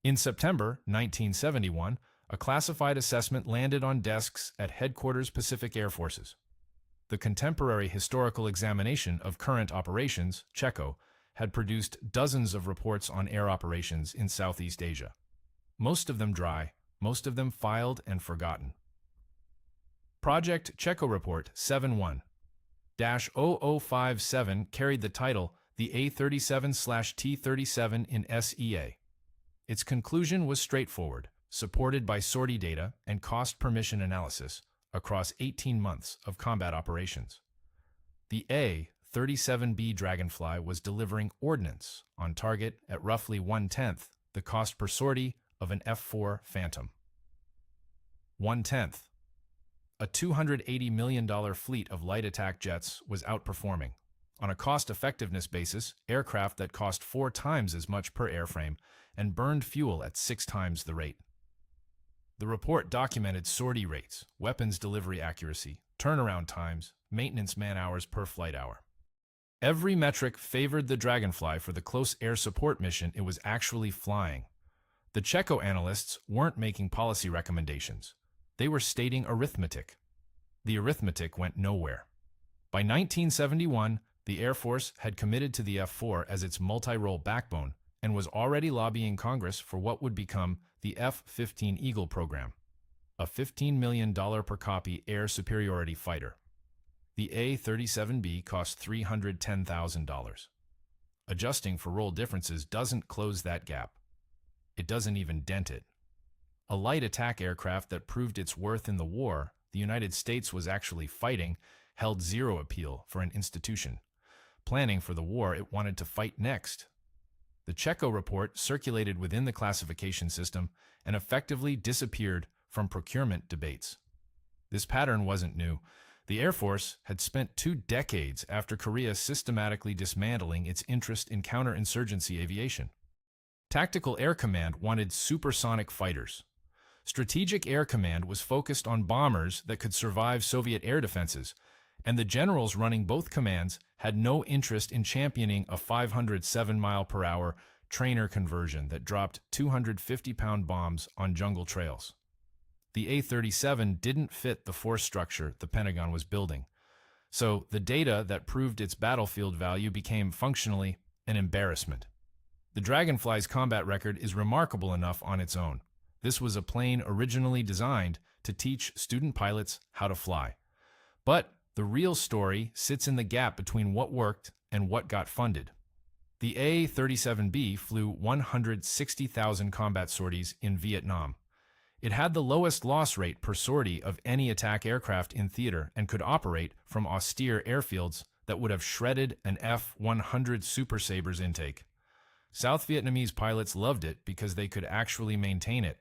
In September 1971, a classified assessment landed on desks at Headquarters Pacific Air Forces. The contemporary historical examination of current operations, CHECO, had produced dozens of reports on air operations in Southeast Asia. Most of them dry, most of them filed and forgotten. Project CHECO Report 71-0057 carried the title The A-37/T-37 in SEA. Its conclusion was straightforward, supported by sortie data and cost-per-mission analysis across 18 months of combat operations. The A-37B Dragonfly was delivering ordnance on target at roughly 1/10 the cost per sortie of an F-4 Phantom. 1/10. A $280 million fleet of light attack jets was outperforming, on a cost-effectiveness basis, aircraft that cost 4 times as much per airframe and burned fuel at 6 times the rate. The report documented sortie rates, weapons delivery accuracy, turnaround times, maintenance man-hours per flight hour. Every metric favored the Dragonfly for the close air support mission it was actually flying. The CHECO analysts weren't making policy recommendations. They were stating arithmetic. The arithmetic went nowhere. By 1971, the Air Force had committed to the F-4 as its multi-role backbone and was already lobbying Congress for what would become the F-15 Eagle program, a $15 million per copy air superiority fighter. The A-37B cost $310,000. Adjusting for role differences doesn't close that gap. It doesn't even dent it. A light attack aircraft that proved its worth in the war the United States was actually fighting held zero appeal for an institution, planning for the war it wanted to fight next. The CHECO report circulated within the classification system and effectively disappeared from procurement debates. This pattern wasn't new. The Air Force had spent 2 decades after Korea systematically dismantling its interest in counterinsurgency aviation. Tactical Air Command wanted supersonic fighters. Strategic Air Command was focused on bombers that could survive Soviet air defenses, and the generals running both commands had no interest in championing a 507-mile-per-hour trainer conversion that dropped 250-pound bombs on jungle trails. The A-37 didn't fit the force structure the Pentagon was building, so the data that proved its battlefield value became functionally an embarrassment. The Dragonfly's combat record is remarkable enough on its own. This was a plane originally designed to teach student pilots how to fly. But the real story sits in the gap between what worked and what got funded. The A-37B flew 160,000 combat sorties in Vietnam. It had the lowest loss rate per sortie of any attack aircraft in theater and could operate from austere airfields that would have shredded an F-100 Super Sabres intake. South Vietnamese pilots loved it because they could actually maintain it.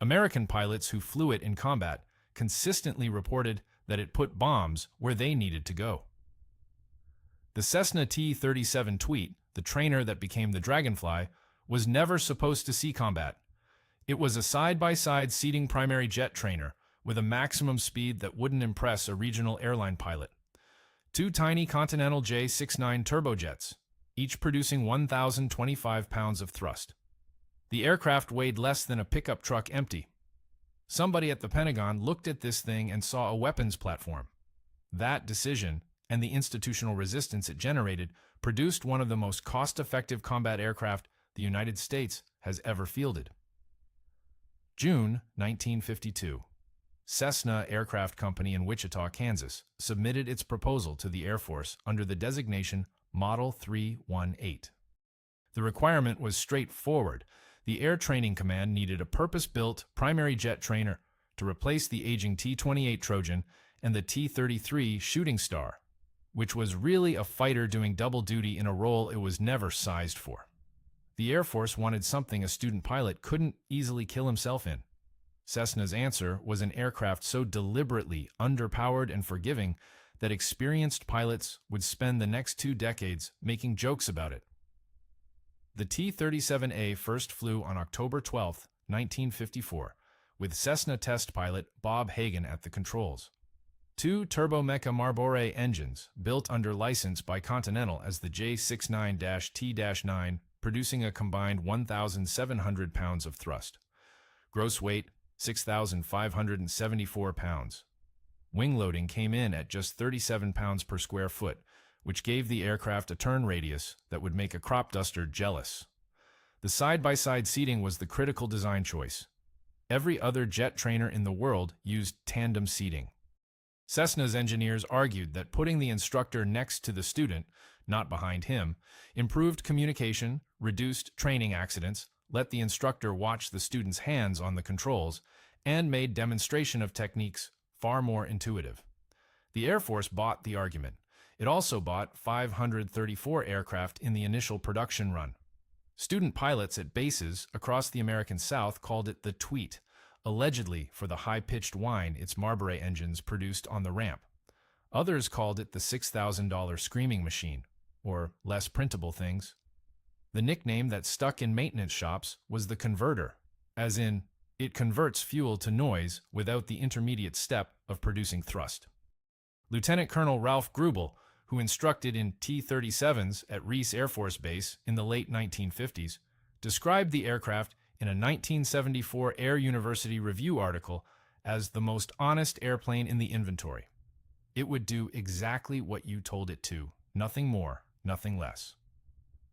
American pilots who flew it in combat consistently reported that it put bombs where they needed to go. The Cessna T-37 Tweet, the trainer that became the Dragonfly, was never supposed to see combat. It was a side-by-side seating primary jet trainer with a maximum speed that wouldn't impress a regional airline pilot. 2 tiny Continental J69 turbojets, each producing 1,025 pounds of thrust. The aircraft weighed less than a pickup truck empty. Somebody at the Pentagon looked at this thing and saw a weapons platform. That decision, and the institutional resistance it generated, produced one of the most cost-effective combat aircraft the United States has ever fielded. June 1952. Cessna Aircraft Company in Wichita, Kansas, submitted its proposal to the Air Force under the designation Model 318. The requirement was straightforward. The Air Training Command needed a purpose-built primary jet trainer to replace the aging T-28 Trojan and the T-33 Shooting Star, which was really a fighter doing double duty in a role it was never sized for. The Air Force wanted something a student pilot couldn't easily kill himself in. Cessna's answer was an aircraft so deliberately underpowered and forgiving that experienced pilots would spend the next 2 decades making jokes about it. The T-37A first flew on October 12, 1954, with Cessna test pilot Bob Hagan at the controls. 2 turbomeca Marboré engines, built under license by Continental as the J69-T-9, producing a combined 1,700 pounds of thrust. Gross weight, 6,574 pounds. Wing loading came in at just 37 pounds per square foot, which gave the aircraft a turn radius that would make a crop duster jealous. The side-by-side seating was the critical design choice. Every other jet trainer in the world used tandem seating. Cessna's engineers argued that putting the instructor next to the student, not behind him, improved communication, reduced training accidents, let the instructor watch the student's hands on the controls, and made demonstration of techniques far more intuitive. The Air Force bought the argument. It also bought 534 aircraft in the initial production run. Student pilots at bases across the American South called it the Tweet, allegedly for the high-pitched whine its Marbury engines produced on the ramp. Others called it the $6,000 screaming machine, or less printable things. The nickname that stuck in maintenance shops was the converter, as in, it converts fuel to noise without the intermediate step of producing thrust. Lieutenant Colonel Ralph Grubel, who instructed in T-37s at Reese Air Force Base in the late 1950s, described the aircraft in a 1974 Air University Review article as the most honest airplane in the inventory. It would do exactly what you told it to, nothing more, nothing less.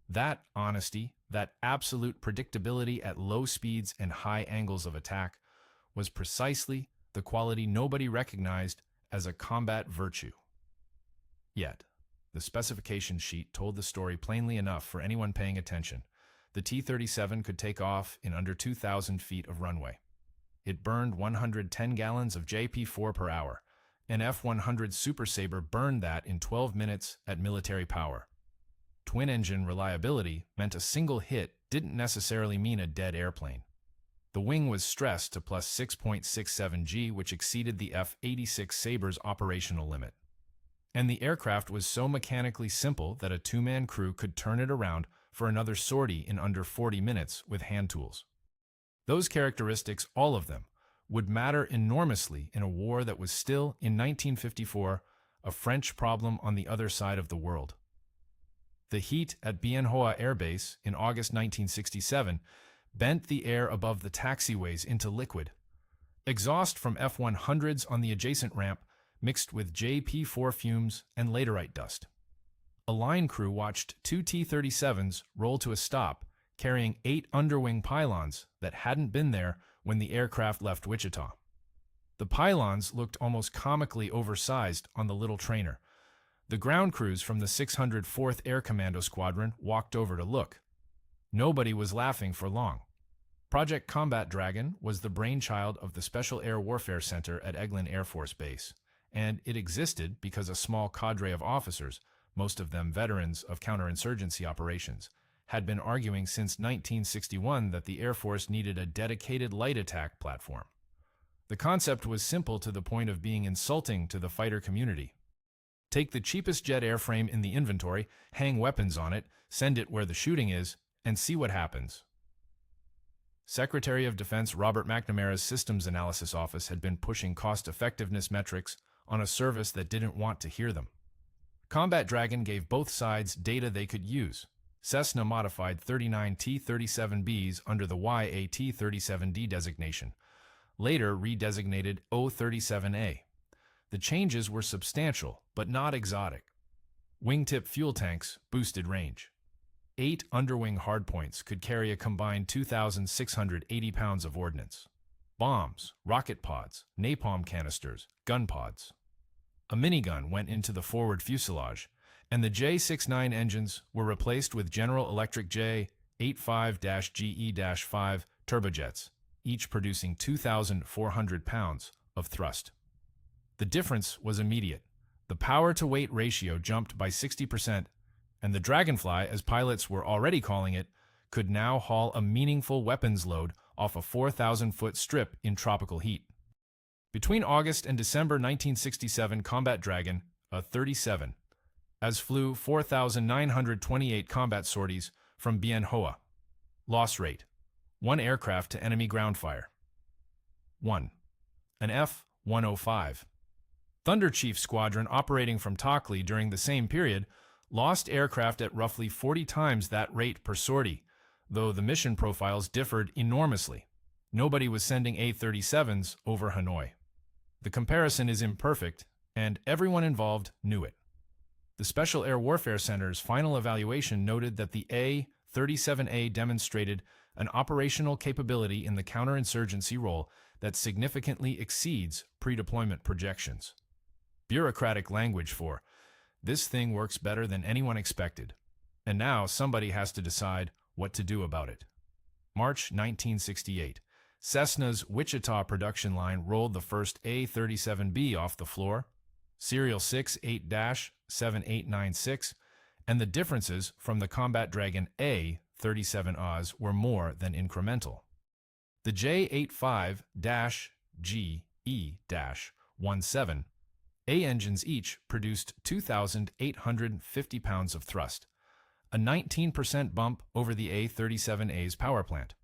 That honesty, that absolute predictability at low speeds and high angles of attack, was precisely the quality nobody recognized as a combat virtue. Yet, the specification sheet told the story plainly enough for anyone paying attention. The T-37 could take off in under 2,000 feet of runway. It burned 110 gallons of JP4 per hour. An F-100 Super Sabre burned that in 12 minutes at military power. Twin-engine reliability meant a single hit didn't necessarily mean a dead airplane. The wing was stressed to plus 6.67 G, which exceeded the F-86 Sabre's operational limit. And the aircraft was so mechanically simple that a two-man crew could turn it around for another sortie in under 40 minutes with hand tools. Those characteristics, all of them, would matter enormously in a war that was still, in 1954, a French problem on the other side of the world. The heat at Bien Hoa Air Base in August 1967 bent the air above the taxiways into liquid. Exhaust from F-100s on the adjacent ramp mixed with JP4 fumes and laterite dust. A line crew watched two T-37s roll to a stop, carrying 8 underwing pylons that hadn't been there when the aircraft left Wichita. The pylons looked almost comically oversized on the little trainer. The ground crews from the 604th Air Commando Squadron walked over to look. Nobody was laughing for long. Project Combat Dragon was the brainchild of the Special Air Warfare Center at Eglin Air Force Base, and it existed because a small cadre of officers, most of them veterans of counterinsurgency operations, had been arguing since 1961 that the Air Force needed a dedicated light attack platform. The concept was simple to the point of being insulting to the fighter community. Take the cheapest jet airframe in the inventory, hang weapons on it, send it where the shooting is, and see what happens. Secretary of Defense Robert McNamara's Systems Analysis Office had been pushing cost-effectiveness metrics on a service that didn't want to hear them. Combat Dragon gave both sides data they could use. Cessna modified 39 T-37Bs under the YAT-37D designation, later redesignated O-37A. The changes were substantial, but not exotic. Wingtip fuel tanks boosted range. 8 underwing hardpoints could carry a combined 2,680 pounds of ordnance. Bombs, rocket pods, napalm canisters, gun pods. A minigun went into the forward fuselage, and the J-69 engines were replaced with General Electric J-85-GE-5 turbojets, each producing 2,400 pounds of thrust. The difference was immediate. The power-to-weight ratio jumped by 60%, and the Dragonfly, as pilots were already calling it, could now haul a meaningful weapons load off a 4,000-foot strip in tropical heat. Between August and December 1967, Combat Dragon, a 37, as flew 4,928 combat sorties from Bien Hoa. Loss rate: 1 aircraft to enemy ground fire. 1. An F-105. Thunder Chief Squadron operating from Tockley during the same period lost aircraft at roughly 40 times that rate per sortie, though the mission profiles differed enormously. Nobody was sending A-37s over Hanoi. The comparison is imperfect, and everyone involved knew it. The Special Air Warfare Center's final evaluation noted that the A-37A demonstrated an operational capability in the counterinsurgency role that significantly exceeds pre-deployment projections. Bureaucratic language for, "This thing works better than anyone expected, and now somebody has to decide what to do about it." March 1968. Cessna's Wichita production line rolled the first A-37B off the floor, serial 68-7896, and the differences from the Combat Dragon A-37As were more than incremental. The J-85-GE-17 A engines each produced 2,850 pounds of thrust, a 19% bump over the A-37A's power plant.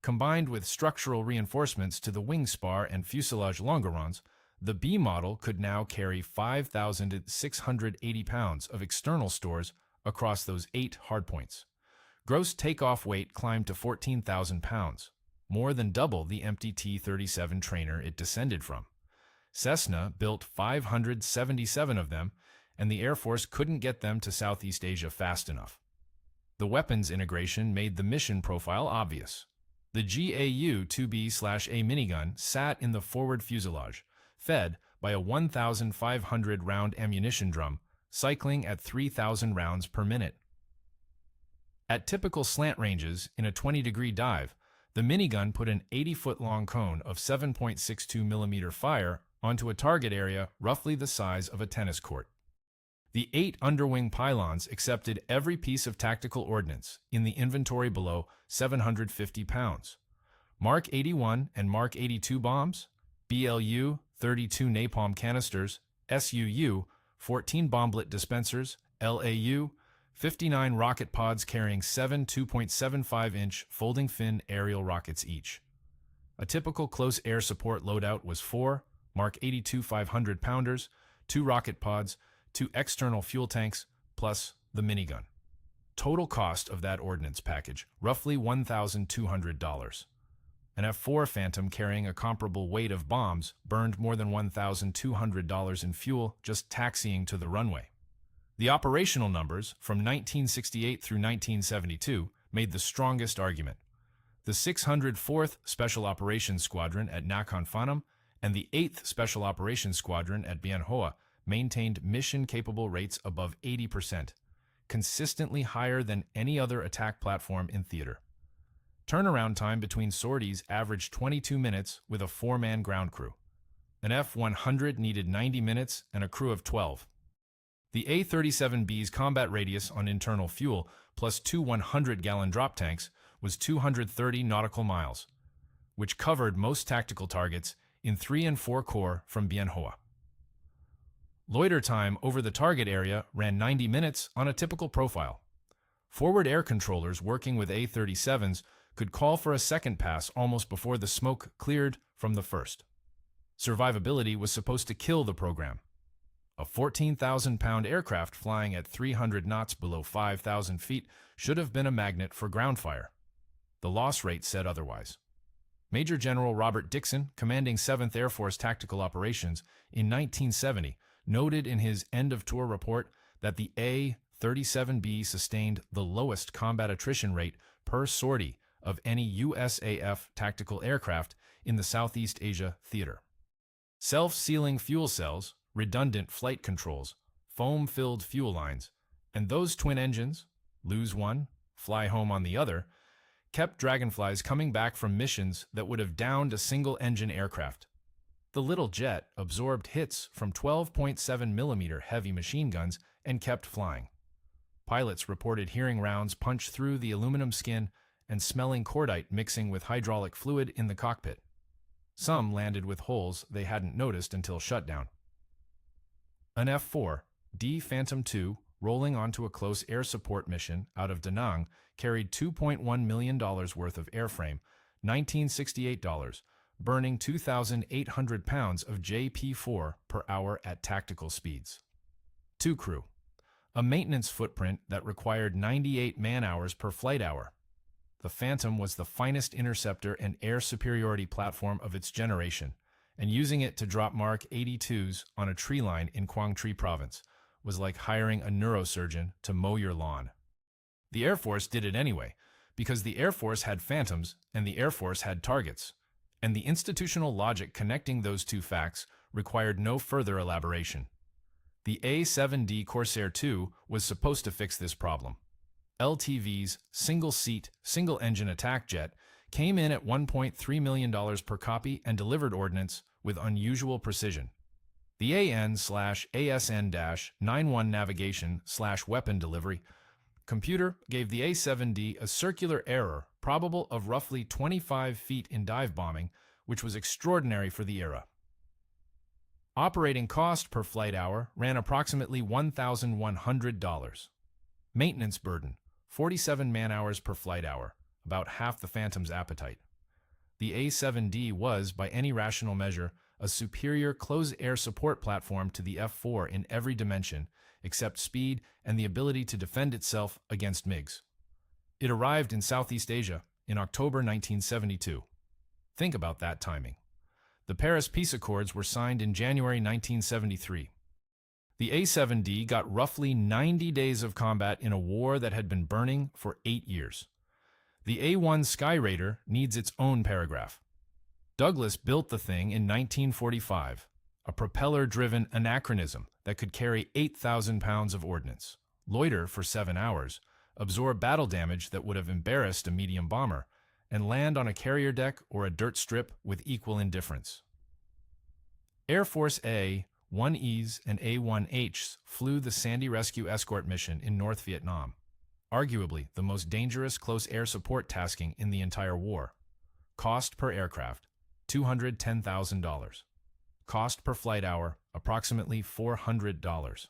Combined with structural reinforcements to the wing spar and fuselage longerons, the B model could now carry 5,680 pounds of external stores across those 8 hardpoints. Gross takeoff weight climbed to 14,000 pounds, more than double the empty T-37 trainer it descended from. Cessna built 577 of them, and the Air Force couldn't get them to Southeast Asia fast enough. The weapons integration made the mission profile obvious. The GAU-2B/A minigun sat in the forward fuselage, fed by a 1,500-round ammunition drum, cycling at 3,000 rounds per minute. At typical slant ranges in a 20-degree dive, the minigun put an 80-foot-long cone of 7.62 mm fire onto a target area roughly the size of a tennis court. The 8 underwing pylons accepted every piece of tactical ordnance in the inventory below 750 pounds. Mark 81 and Mark 82 bombs, BLU 32 napalm canisters, SUU 14 bomblet dispensers, LAU 59 rocket pods carrying 7 2.75-inch folding fin aerial rockets each. A typical close air support loadout was 4 Mark 82 500-pounders, 2 rocket pods, 2 external fuel tanks, plus the minigun. Total cost of that ordnance package, roughly $1,200. An F-4 Phantom carrying a comparable weight of bombs burned more than $1,200 in fuel just taxiing to the runway. The operational numbers from 1968 through 1972 made the strongest argument. The 604th Special Operations Squadron at Nakhon Phanom and the 8th Special Operations Squadron at Bien Hoa maintained mission-capable rates above 80%, consistently higher than any other attack platform in theater. Turnaround time between sorties averaged 22 minutes with a 4-man ground crew. An F-100 needed 90 minutes and a crew of 12. The A-37B's combat radius on internal fuel, plus 2 100-gallon drop tanks, was 230 nautical miles, which covered most tactical targets in 3 and 4 Corps from Bien Hoa. Loiter time over the target area ran 90 minutes on a typical profile. Forward air controllers working with A-37s could call for a second pass almost before the smoke cleared from the first. Survivability was supposed to kill the program. A 14,000-pound aircraft flying at 300 knots below 5,000 feet should have been a magnet for ground fire. The loss rate said otherwise. Major General Robert Dixon, commanding 7th Air Force Tactical Operations in 1970, noted in his end-of-tour report that the A-37B sustained the lowest combat attrition rate per sortie of any USAF tactical aircraft in the Southeast Asia theater. Self-sealing fuel cells, redundant flight controls, foam-filled fuel lines, and those twin engines, lose one, fly home on the other, kept Dragonflies coming back from missions that would have downed a single-engine aircraft. The little jet absorbed hits from 12.7mm heavy machine guns and kept flying. Pilots reported hearing rounds punch through the aluminum skin and smelling cordite mixing with hydraulic fluid in the cockpit. Some landed with holes they hadn't noticed until shutdown. An F-4, D Phantom II, rolling onto a close air support mission out of Da Nang, carried $2.1 million worth of airframe, $1968, burning 2,800 pounds of JP4 per hour at tactical speeds. 2 crew. a maintenance footprint that required 98 man-hours per flight hour. The Phantom was the finest interceptor and air superiority platform of its generation, and using it to drop Mark 82s on a tree line in Quang Tri Province was like hiring a neurosurgeon to mow your lawn. The Air Force did it anyway, because the Air Force had Phantoms and the Air Force had targets, and the institutional logic connecting those two facts required no further elaboration. The A-7D Corsair II was supposed to fix this problem. LTV's single-seat, single-engine attack jet came in at $1.3 million per copy and delivered ordnance with unusual precision. The AN/ASN-91 navigation/weapon delivery computer gave the A-7D a circular error probable of roughly 25 feet in dive bombing, which was extraordinary for the era. Operating cost per flight hour ran approximately $1,100. Maintenance burden, 47 man-hours per flight hour, about half the Phantom's appetite. The A-7D was, by any rational measure, a superior close-air support platform to the F-4 in every dimension, except speed and the ability to defend itself against MiGs. It arrived in Southeast Asia in October 1972. Think about that timing. The Paris Peace Accords were signed in January 1973. The A-7D got roughly 90 days of combat in a war that had been burning for 8 years. The A-1 Sky Raider needs its own paragraph. Douglas built the thing in 1945, a propeller-driven anachronism that could carry 8,000 pounds of ordnance, loiter for 7 hours, absorb battle damage that would have embarrassed a medium bomber, and land on a carrier deck or a dirt strip with equal indifference. Air Force A-1Es and A-1Hs flew the Sandy Rescue Escort mission in North Vietnam, arguably the most dangerous close air support tasking in the entire war. Cost per aircraft, $210,000. Cost per flight hour, approximately $400.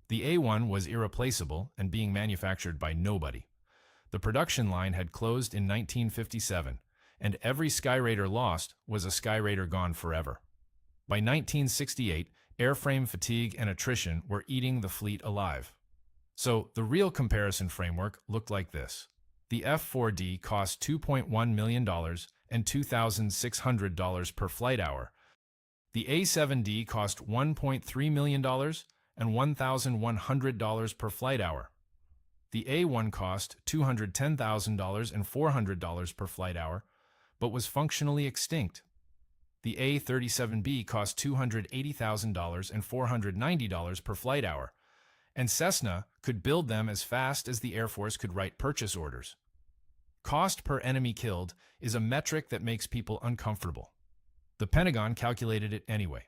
The A-1 was irreplaceable and being manufactured by nobody. The production line had closed in 1957, and every Sky Raider lost was a Sky Raider gone forever. By 1968, airframe fatigue and attrition were eating the fleet alive. So the real comparison framework looked like this. The F-4D cost $2.1 million and $2,600 per flight hour. The A-7D cost $1.3 million and $1,100 per flight hour. The A-1 cost $210,000 and $400 per flight hour, but was functionally extinct. The A-37B cost $280,000 and $490 per flight hour, and Cessna could build them as fast as the Air Force could write purchase orders. Cost per enemy killed is a metric that makes people uncomfortable. The Pentagon calculated it anyway.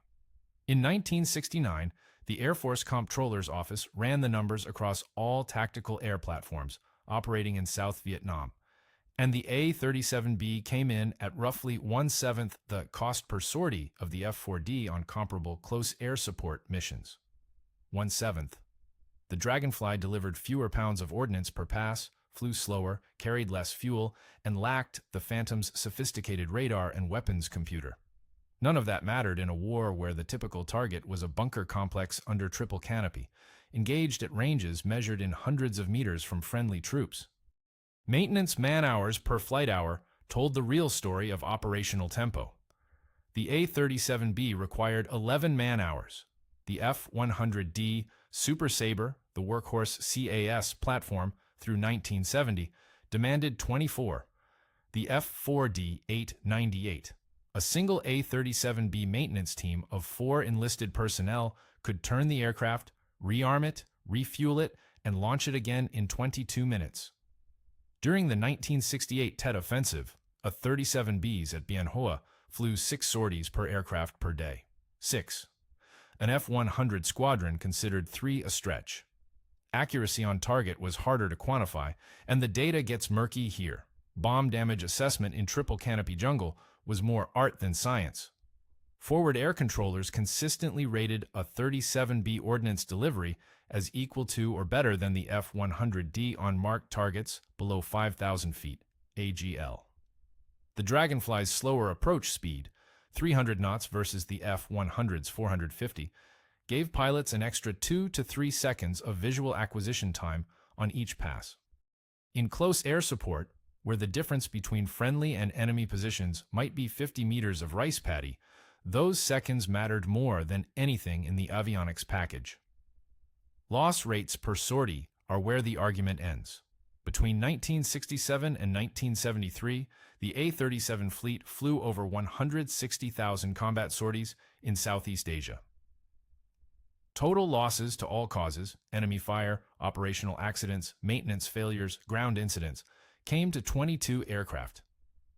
In 1969, the Air Force Comptroller's Office ran the numbers across all tactical air platforms operating in South Vietnam, and the A-37B came in at roughly 1/7 the cost per sortie of the F-4D on comparable close air support missions. 1/7. The Dragonfly delivered fewer pounds of ordnance per pass, flew slower, carried less fuel, and lacked the Phantom's sophisticated radar and weapons computer. None of that mattered in a war where the typical target was a bunker complex under triple canopy, engaged at ranges measured in hundreds of meters from friendly troops. Maintenance man-hours per flight hour told the real story of operational tempo. The A-37B required 11 man-hours. The F-100D Super Sabre, the workhorse CAS platform through 1970, demanded 24. The F-4D 898. A single A-37B maintenance team of 4 enlisted personnel could turn the aircraft, rearm it, refuel it, and launch it again in 22 minutes. During the 1968 Tet Offensive, A-37Bs at Bien Hoa flew 6 sorties per aircraft per day. 6. An F-100 squadron considered 3 a stretch. Accuracy on target was harder to quantify, and the data gets murky here. Bomb damage assessment in triple canopy jungle was more art than science. Forward air controllers consistently rated a 37B ordnance delivery as equal to or better than the F-100D on marked targets below 5,000 feet, AGL. The Dragonfly's slower approach speed, 300 knots versus the F-100's 450, gave pilots an extra 2 to 3 seconds of visual acquisition time on each pass. In close air support, where the difference between friendly and enemy positions might be 50 meters of rice paddy, those seconds mattered more than anything in the avionics package. Loss rates per sortie are where the argument ends. Between 1967 and 1973, the A-37 fleet flew over 160,000 combat sorties in Southeast Asia. Total losses to all causes, enemy fire, operational accidents, maintenance failures, ground incidents, came to 22 aircraft.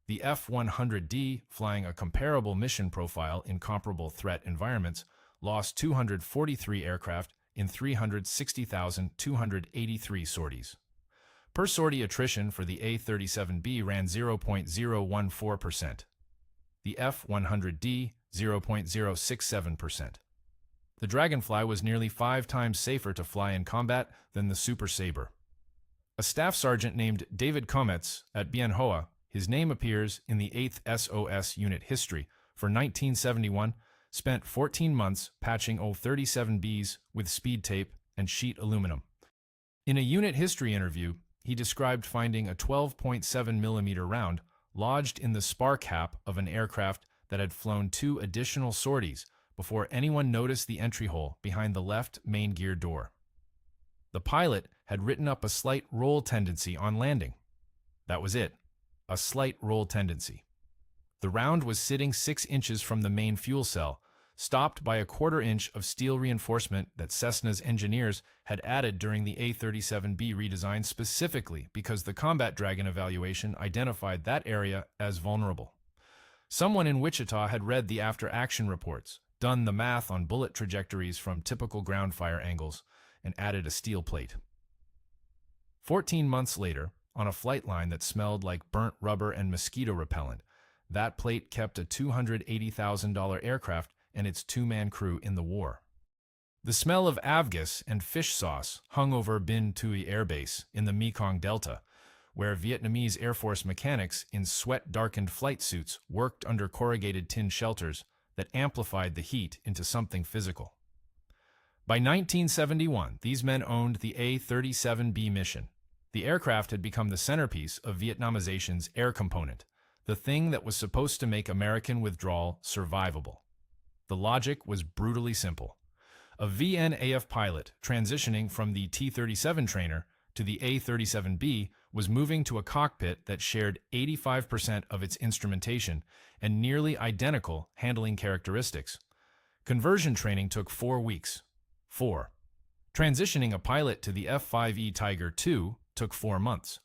The F-100D, flying a comparable mission profile in comparable threat environments, lost 243 aircraft in 360,283 sorties. Per sortie attrition for the A-37B ran 0.014%. The F-100D, 0.067%. The Dragonfly was nearly 5 times safer to fly in combat than the Super Sabre. A staff sergeant named David Comets at Bien Hoa, his name appears in the 8th SOS unit history, for 1971, spent 14 months patching O-37Bs with speed tape and sheet aluminum. In a unit history interview, he described finding a 12.7mm round lodged in the spar cap of an aircraft that had flown 2 additional sorties before anyone noticed the entry hole behind the left main gear door. The pilot had written up a slight roll tendency on landing. That was it, a slight roll tendency. The round was sitting 6 inches from the main fuel cell, stopped by a 1/4 inch of steel reinforcement that Cessna's engineers had added during the A-37B redesign specifically because the Combat Dragon evaluation identified that area as vulnerable. Someone in Wichita had read the after-action reports, done the math on bullet trajectories from typical ground fire angles, and added a steel plate. 14 months later, on a flight line that smelled like burnt rubber and mosquito repellent, that plate kept a $280,000 aircraft and its 2-man crew in the war. The smell of avgas and fish sauce hung over Binh Tui Air Base in the Mekong Delta, where Vietnamese Air Force mechanics in sweat-darkened flight suits worked under corrugated tin shelters that amplified the heat into something physical. By 1971, these men owned the A-37B mission. The aircraft had become the centerpiece of Vietnamization's air component, the thing that was supposed to make American withdrawal survivable. The logic was brutally simple. A VNAF pilot transitioning from the T-37 trainer to the A-37B was moving to a cockpit that shared 85% of its instrumentation and nearly identical handling characteristics. Conversion training took 4 weeks. 4. Transitioning a pilot to the F-5E Tiger II took 4 months.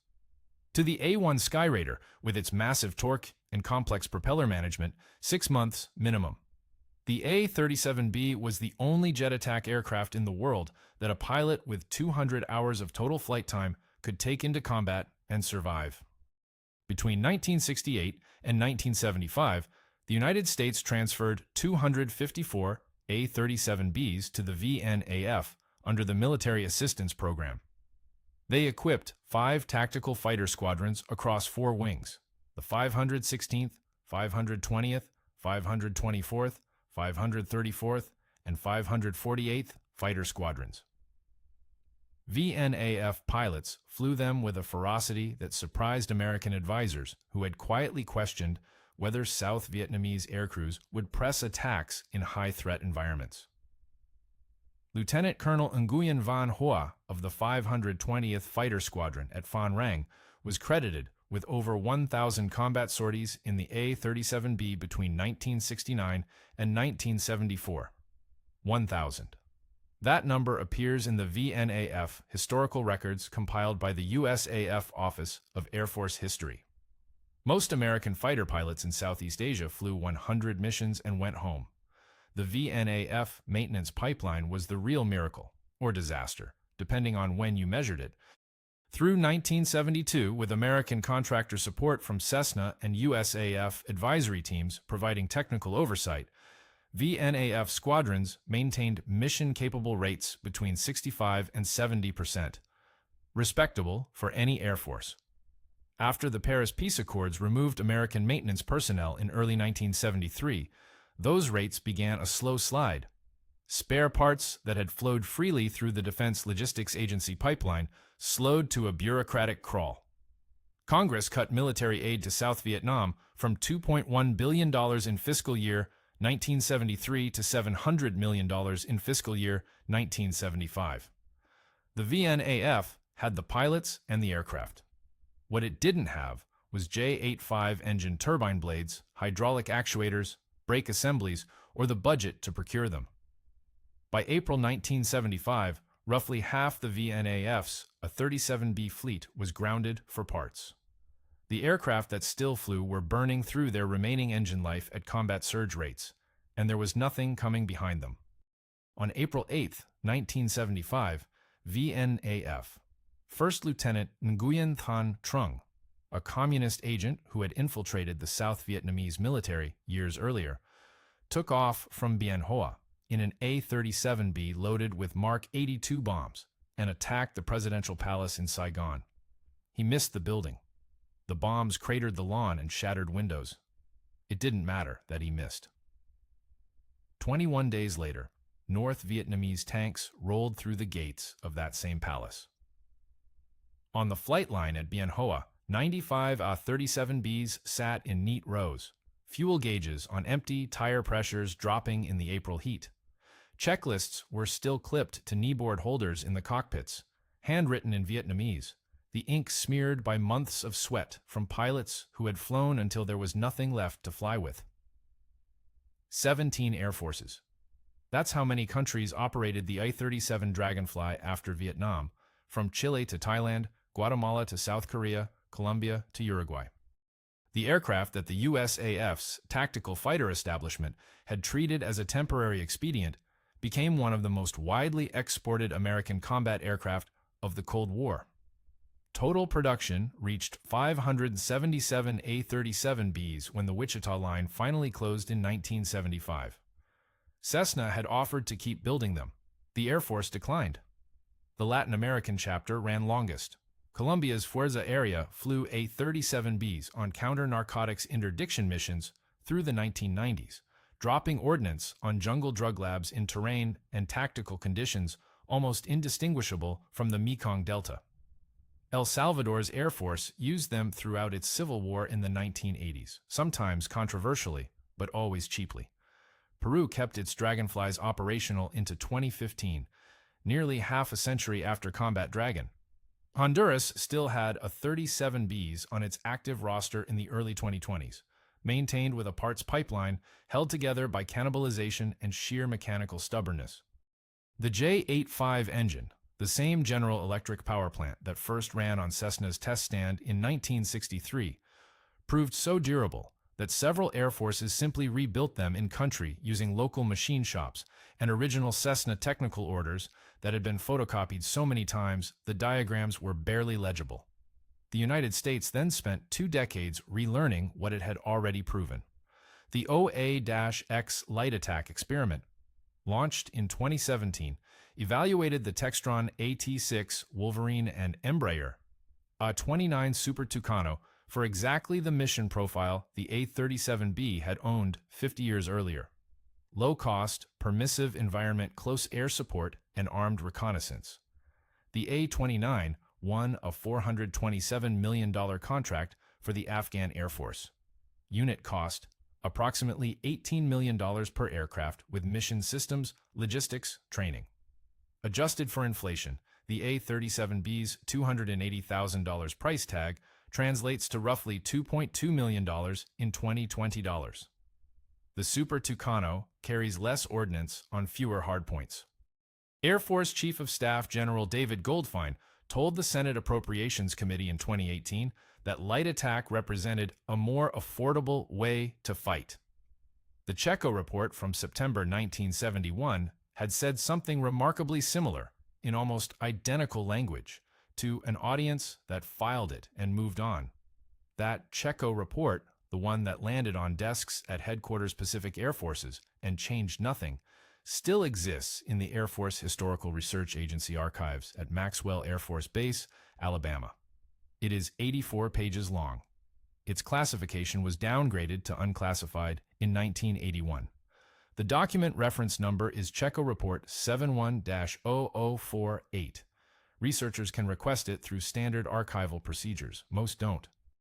To the A-1 Skyraider, with its massive torque and complex propeller management, 6 months minimum. The A-37B was the only jet attack aircraft in the world that a pilot with 200 hours of total flight time could take into combat and survive. Between 1968 and 1975, the United States transferred 254 A-37Bs to the VNAF under the Military Assistance Program. They equipped 5 tactical fighter squadrons across 4 wings, the 516th, 520th, 524th, 534th, and 548th Fighter Squadrons. VNAF pilots flew them with a ferocity that surprised American advisors who had quietly questioned whether South Vietnamese aircrews would press attacks in high-threat environments. Lieutenant Colonel Nguyen Van Hoa of the 520th Fighter Squadron at Phan Rang was credited with over 1,000 combat sorties in the A-37B between 1969 and 1974. 1,000. That number appears in the VNAF historical records compiled by the USAF Office of Air Force History. Most American fighter pilots in Southeast Asia flew 100 missions and went home. The VNAF maintenance pipeline was the real miracle, or disaster, depending on when you measured it. Through 1972, with American contractor support from Cessna and USAF advisory teams providing technical oversight, VNAF squadrons maintained mission-capable rates between 65 and 70%, respectable for any Air Force. After the Paris Peace Accords removed American maintenance personnel in early 1973, those rates began a slow slide. Spare parts that had flowed freely through the Defense Logistics Agency pipeline slowed to a bureaucratic crawl. Congress cut military aid to South Vietnam from $2.1 billion in fiscal year 1973 to $700 million in fiscal year 1975. The VNAF had the pilots and the aircraft. What it didn't have was J-85 engine turbine blades, hydraulic actuators, brake assemblies, or the budget to procure them. By April 1975, roughly half the VNAF's A-37B fleet was grounded for parts. The aircraft that still flew were burning through their remaining engine life at combat surge rates, and there was nothing coming behind them. On April 8, 1975, VNAF First Lieutenant Nguyen Thanh Trung, a communist agent who had infiltrated the South Vietnamese military years earlier, took off from Bien Hoa in an A-37B loaded with Mark 82 bombs and attacked the presidential palace in Saigon. He missed the building. The bombs cratered the lawn and shattered windows. It didn't matter that he missed. 21 days later, North Vietnamese tanks rolled through the gates of that same palace. On the flight line at Bien Hoa, 95 A-37Bs sat in neat rows, fuel gauges on empty, tire pressures dropping in the April heat. Checklists were still clipped to kneeboard holders in the cockpits, handwritten in Vietnamese, the ink smeared by months of sweat from pilots who had flown until there was nothing left to fly with. 17 air forces. That's how many countries operated the A-37 Dragonfly after Vietnam, from Chile to Thailand, Guatemala to South Korea, Colombia to Uruguay. The aircraft that the USAF's tactical fighter establishment had treated as a temporary expedient became one of the most widely exported American combat aircraft of the Cold War. Total production reached 577 A-37Bs when the Wichita line finally closed in 1975. Cessna had offered to keep building them. The Air Force declined. The Latin American chapter ran longest. Colombia's Fuerza Aérea flew A-37Bs on counter-narcotics interdiction missions through the 1990s, dropping ordnance on jungle drug labs in terrain and tactical conditions almost indistinguishable from the Mekong Delta. El Salvador's Air Force used them throughout its civil war in the 1980s, sometimes controversially, but always cheaply. Peru kept its Dragonflies operational into 2015, nearly half a century after Combat Dragon. Honduras still had A-37Bs on its active roster in the early 2020s, maintained with a parts pipeline held together by cannibalization and sheer mechanical stubbornness. The J-85 engine, the same General Electric power plant that first ran on Cessna's test stand in 1963, proved so durable that several air forces simply rebuilt them in-country using local machine shops and original Cessna technical orders that had been photocopied so many times the diagrams were barely legible. The United States then spent 2 decades relearning what it had already proven. The OA-X light attack experiment, launched in 2017, evaluated the Textron AT-6 Wolverine and Embraer A-29 Super Tucano for exactly the mission profile the A-37B had owned 50 years earlier: low-cost, permissive environment, close air support, and armed reconnaissance. The A-29 won a $427 million contract for the Afghan Air Force. Unit cost, approximately $18 million per aircraft with mission systems, logistics, training. Adjusted for inflation, the A-37B's $280,000 price tag translates to roughly $2.2 million in 2020 dollars. The Super Tucano carries less ordnance on fewer hardpoints. Air Force Chief of Staff General David Goldfein told the Senate Appropriations Committee in 2018 that light attack represented a more affordable way to fight. The CHECO Report from September 1971 had said something remarkably similar, in almost identical language, to an audience that filed it and moved on. That CHECO Report, the one that landed on desks at Headquarters Pacific Air Forces and changed nothing, still exists in the Air Force Historical Research Agency archives at Maxwell Air Force Base, Alabama. It is 84 pages long. Its classification was downgraded to unclassified in 1981. The document reference number is CHECO Report 71-0048. Researchers can request it through standard archival procedures. Most don't.